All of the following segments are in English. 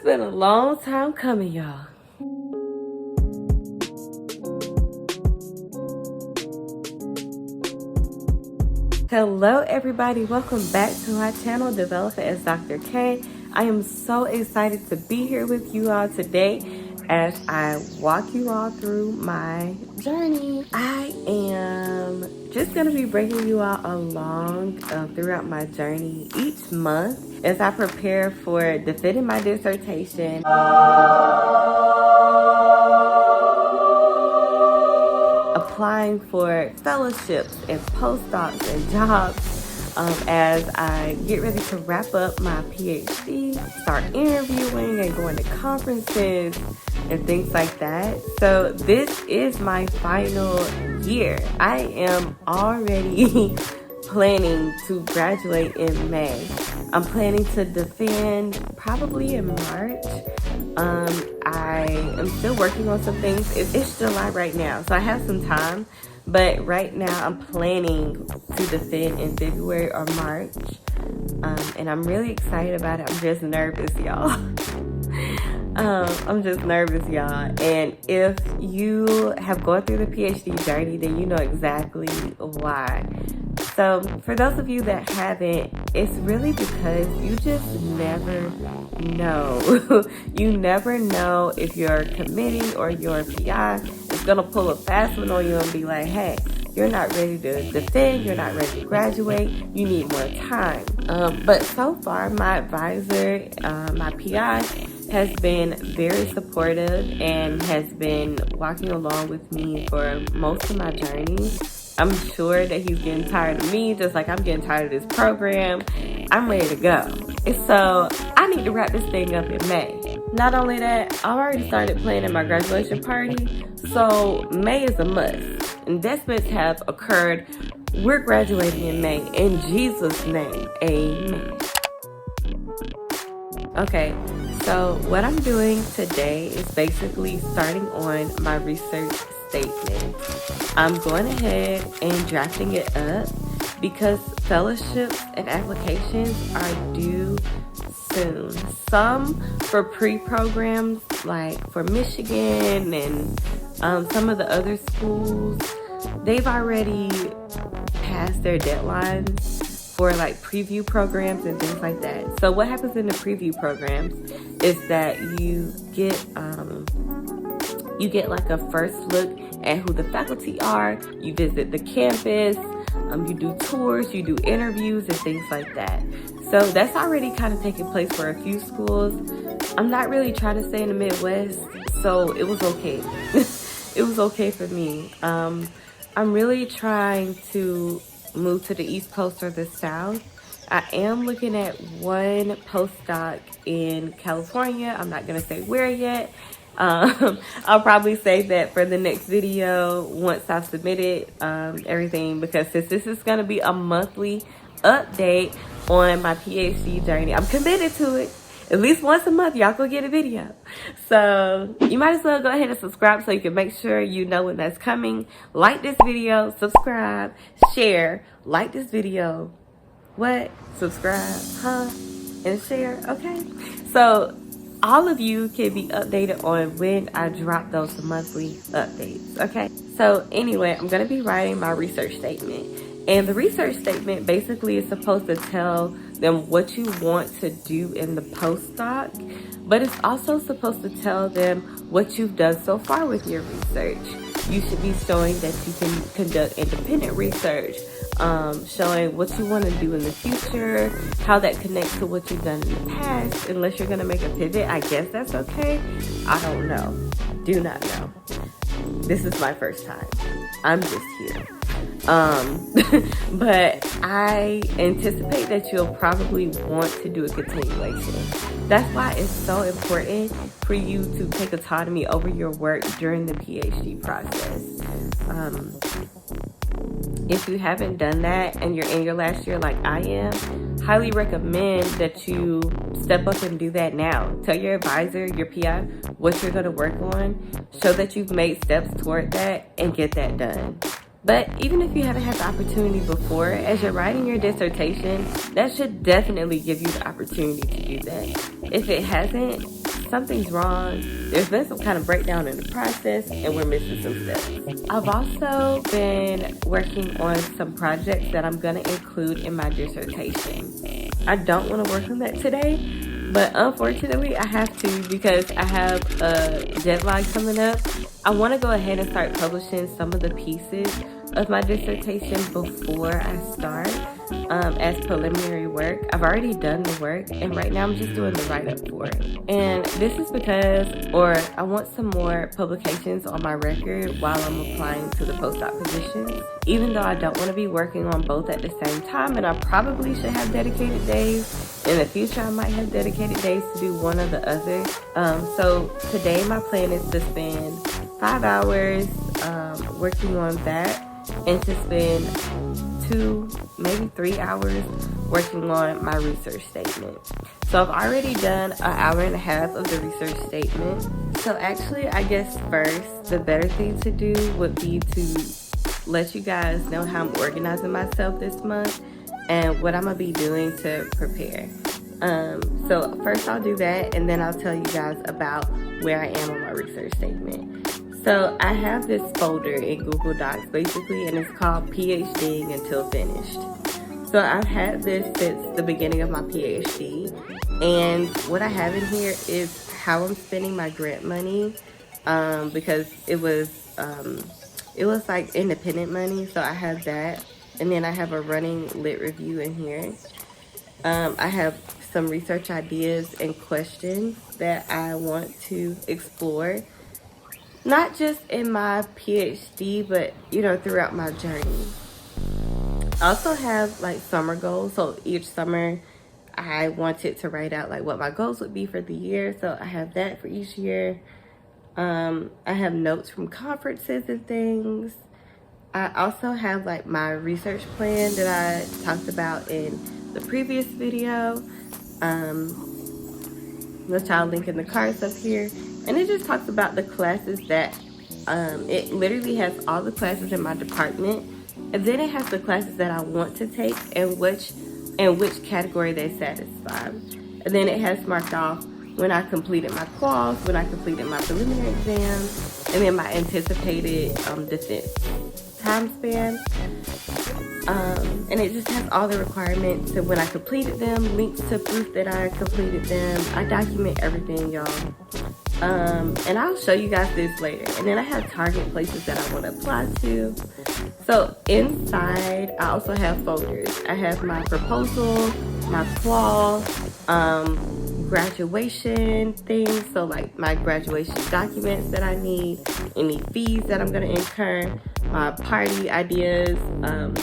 been a long time coming, y'all. Hello everybody, welcome back to my channel, Develop It as Dr. K. I am so excited to be here with you all today as I walk you all through my journey. I am just going to be bringing you all along throughout my journey each month as I prepare for defending my dissertation, applying for fellowships and postdocs and jobs, as I get ready to wrap up my PhD, start interviewing and going to conferences and things like that. So this is my final year. I am already planning to graduate in May. I'm planning to defend probably in March. I am still working on some things. It's July right now, so I have some time. But right now, I'm planning to defend in February or March. And I'm really excited about it. I'm just nervous, y'all. I'm just nervous, y'all. And if you have gone through the PhD journey, then you know exactly why. So for those of you that haven't, it's really because you just never know. You never know if your committee or your PI is going to pull a fast one on you and be like, hey, you're not ready to defend, you're not ready to graduate, you need more time. But so far, my advisor, my PI, has been very supportive and has been walking along with me for most of my journey. I'm sure that he's getting tired of me, just like I'm getting tired of this program. I'm ready to go. And so I need to wrap this thing up in May. Not only that, I've already started planning my graduation party. So May is a must. Investments have occurred. We're graduating in May. In Jesus' name, amen. Okay, so what I'm doing today is basically starting on my research statement. I'm going ahead and drafting it up because fellowships and applications are due soon. Some for pre-programs like for Michigan and some of the other schools, they've already passed their deadlines for like preview programs and things like that. So what happens in the preview programs is that you get like a first look at who the faculty are, you visit the campus, you do tours, you do interviews and things like that. So that's already kind of taking place for a few schools. I'm not really trying to stay in the Midwest, so it was okay. It was okay for me. I'm really trying to move to the East Coast or the South. I am looking at one postdoc in California. I'm not going to say where yet. I'll probably save that for the next video once I've submitted everything, because since this is going to be a monthly update on my PhD journey, I'm committed to it. At least once a month, y'all go get a video. So you might as well go ahead and subscribe so you can make sure you know when that's coming. Like this video, subscribe, share, like this video. What? Subscribe, huh? And share, okay? So all of you can be updated on when I drop those monthly updates, okay? So anyway, I'm gonna be writing my research statement. And the research statement basically is supposed to tell them what you want to do in the postdoc, but it's also supposed to tell them what you've done so far with your research. You should be showing that you can conduct independent research, showing what you want to do in the future, how that connects to what you've done in the past. Unless you're going to make a pivot, I guess that's okay. I don't know. Do not know. This is my first time. I'm just here. But I anticipate that you'll probably want to do a continuation. That's why it's so important for you to take autonomy over your work during the PhD process. If you haven't done that and you're in your last year like I am, highly recommend that you step up and do that now. Tell your advisor, your PI, what you're going to work on. Show that you've made steps toward that and get that done. But even if you haven't had the opportunity before, as you're writing your dissertation, that should definitely give you the opportunity to do that. If it hasn't, something's wrong. There's been some kind of breakdown in the process and we're missing some steps. I've also been working on some projects that I'm going to include in my dissertation. I don't want to work on that today, but unfortunately I have to because I have a deadline coming up. I want to go ahead and start publishing some of the pieces of my dissertation before I start as preliminary work. I've already done the work and right now I'm just doing the write-up for it. And this is because, I want some more publications on my record while I'm applying to the postdoc positions. Even though I don't want to be working on both at the same time, and I probably should have dedicated days. In the future, I might have dedicated days to do one or the other. So today my plan is to spend 5 hours working on that and to spend 2, maybe 3 hours working on my research statement. So I've already done an hour and a half of the research statement. So actually, I guess first, the better thing to do would be to let you guys know how I'm organizing myself this month and what I'm gonna be doing to prepare. So first I'll do that and then I'll tell you guys about where I am on my research statement. So I have this folder in Google Docs basically, and it's called PhDing until finished. So I've had this since the beginning of my PhD, and what I have in here is how I'm spending my grant money, because it was like independent money, so I have that, and then I have a running lit review in here. I have some research ideas and questions that I want to explore. Not just in my PhD, but, throughout my journey. I also have, summer goals. So each summer, I wanted to write out, what my goals would be for the year. So I have that for each year. I have notes from conferences and things. I also have, my research plan that I talked about in the previous video, which I'll link in the cards up here. And it just talks about the classes that, it literally has all the classes in my department. And then it has the classes that I want to take and which category they satisfy. And then it has marked off when I completed my quals, when I completed my preliminary exams, and then my anticipated defense time span. And it just has all the requirements and when I completed them, links to proof that I completed them. I document everything, y'all. And I'll show you guys this later. And then I have target places that I want to apply to. So inside, I also have folders. I have my proposal, my qual, graduation things. So my graduation documents that I need, any fees that I'm going to incur, my party ideas,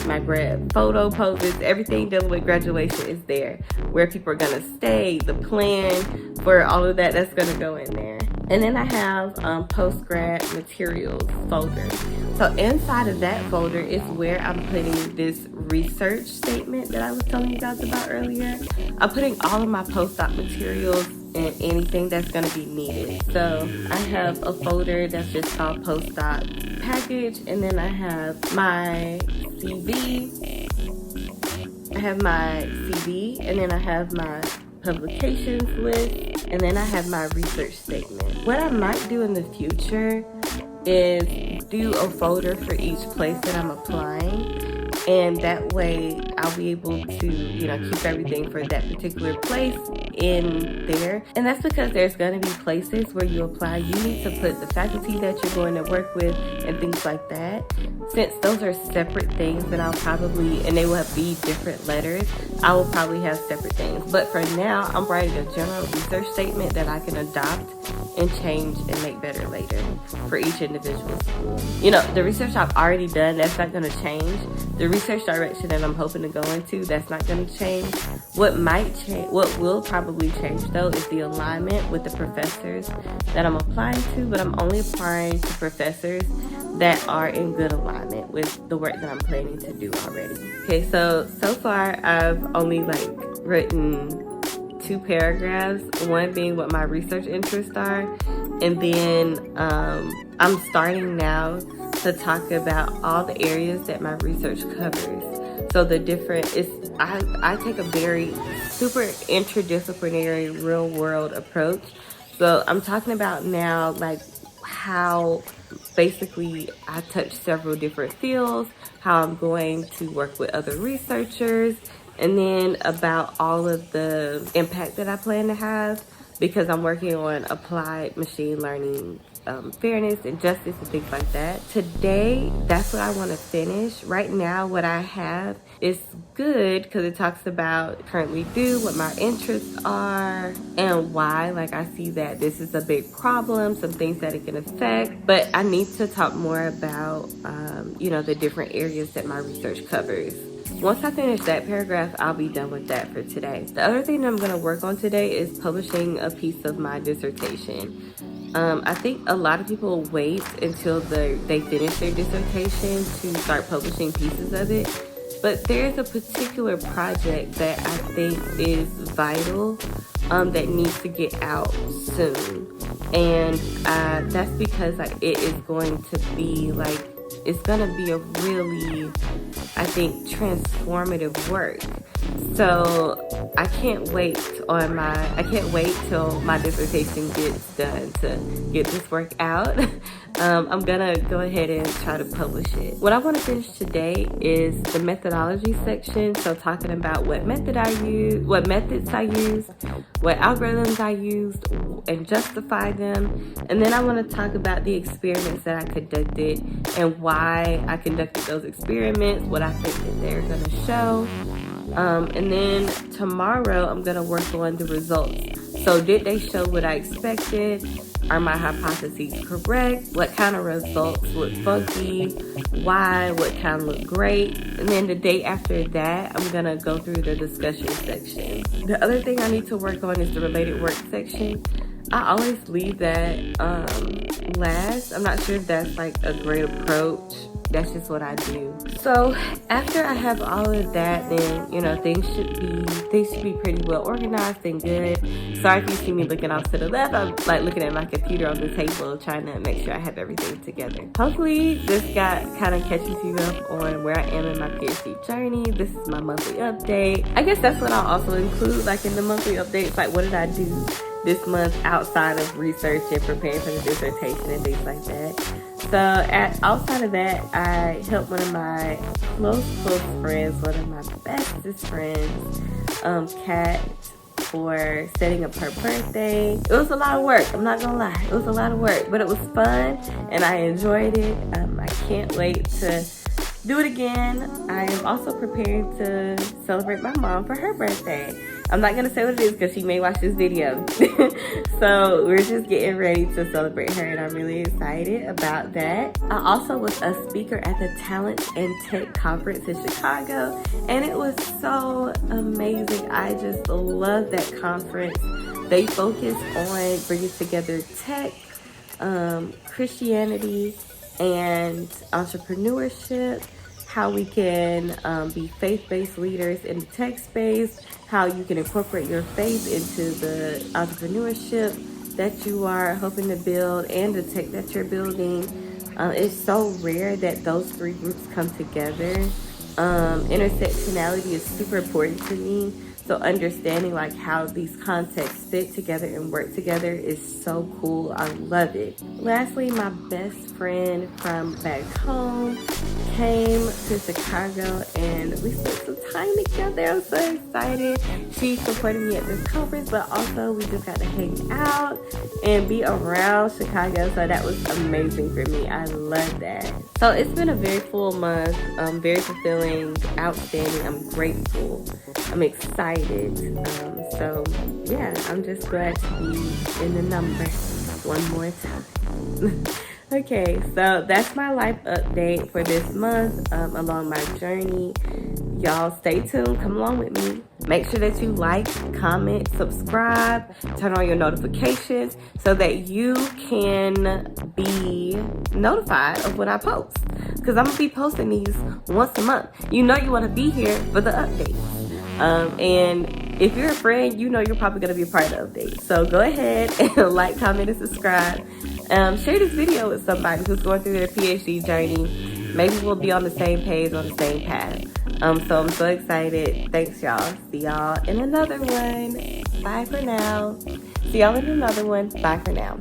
my grad photo poses, everything dealing with graduation is there. Where people are going to stay, the plan for all of that's going to go in there. And then I have post-grad materials folder. So inside of that folder is where I'm putting this research statement that I was telling you guys about earlier. I'm putting all of my postdoc materials and anything that's going to be needed. So I have a folder that's just called postdoc package, and then I have my CV. And then I have my publications list, and then I have my research statement. What I might do in the future is do a folder for each place that I'm applying, and that way I'll be able to, keep everything for that particular place in there. And that's because there's going to be places where you apply, you need to put the faculty that you're going to work with and things like that. Since those are separate things, then I'll probably, and they will be different letters, I will probably have separate things. But for now, I'm writing a general research statement that I can adopt and change and make better later for each individual school. The research I've already done, that's not going to change. The research direction that I'm hoping to go into, that's not going to change. What will probably change though is the alignment with the professors that I'm applying to, but I'm only applying to professors that are in good alignment with the work that I'm planning to do already. Okay, so far I've only written 2 paragraphs, one being what my research interests are, and then I'm starting now to talk about all the areas that my research covers. So I take a very super interdisciplinary real world approach. So I'm talking about now like how basically I touch several different fields, how I'm going to work with other researchers, and then about all of the impact that I plan to have, because I'm working on applied machine learning, fairness and justice and things like that. Today, that's what I want to finish. Right now, what I have is good because it talks about currently do, what my interests are, and why. Like, I see that this is a big problem, some things that it can affect, but I need to talk more about, you know, the different areas that my research covers. Once I finish that paragraph, I'll be done with that for today. The other thing that I'm going to work on today is publishing a piece of my dissertation. I think a lot of people wait until they finish their dissertation to start publishing pieces of it. But there's a particular project that I think is vital, that needs to get out soon. And that's because it is going to be like, it's going to be a really, I think, transformative work. So I can't wait till my dissertation gets done to get this work out. I'm gonna go ahead and try to publish it. What I want to finish today is the methodology section. So talking about what methods I used, what algorithms I used, and justify them. And then I want to talk about the experiments that I conducted and why I conducted those experiments, what I think that they're gonna show. And then tomorrow I'm gonna work on the results. So did they show what I expected? Are my hypotheses correct? What kind of results look funky? Why? What kind look great? And then the day after that, I'm gonna go through the discussion section. The other thing I need to work on is the related work section. I always leave that last. I'm not sure if that's like a great approach. That's just what I do. So after I have all of that, then, you know, things should be pretty well organized and good. Sorry if you see me looking off to the left. I'm like looking at my computer on the table, trying to make sure I have everything together. Hopefully this kind of catches you up on where I am in my PhD journey. This is my monthly update. I guess that's what I'll also include, like in the monthly updates, like what did I do this month outside of research and preparing for the dissertation and things like that. So outside of that, I helped one of my close friends, one of my bestest friends, Kat, for setting up her birthday. It was a lot of work, I'm not gonna lie. It was a lot of work, but it was fun and I enjoyed it. I can't wait to do it again. I am also preparing to celebrate my mom for her birthday. I'm not gonna say what it is because she may watch this video. So we're just getting ready to celebrate her and I'm really excited about that. I also was a speaker at the Talent and Tech Conference in Chicago and it was so amazing. I just love that conference. They focus on bringing together tech, Christianity, and entrepreneurship, how we can be faith-based leaders in the tech space, how you can incorporate your faith into the entrepreneurship that you are hoping to build and the tech that you're building. It's so rare that those three groups come together. Intersectionality is super important to me. So understanding like how these contexts fit together and work together is so cool. I love it. Lastly, my best friend from back home came to Chicago and we spent some time together. I'm so excited. She supported me at this conference, but also we just got to hang out and be around Chicago. So that was amazing for me. I love that. So it's been a very full month, very fulfilling, outstanding. I'm grateful. I'm excited. So yeah, I'm just glad to be in the number one more time. Okay, so that's my life update for this month, along my journey. Y'all stay tuned, come along with me. Make sure that you like, comment, subscribe, turn on your notifications so that you can be notified of when I post. Because I'm going to be posting these once a month. You know you want to be here for the updates. And if you're a friend, you know you're probably going to be a part of the update. So go ahead and like, comment, and subscribe. Share this video with somebody who's going through their PhD journey. Maybe we'll be on the same page, on the same path. So I'm so excited. Thanks, y'all. See y'all in another one. Bye for now. See y'all in another one. Bye for now.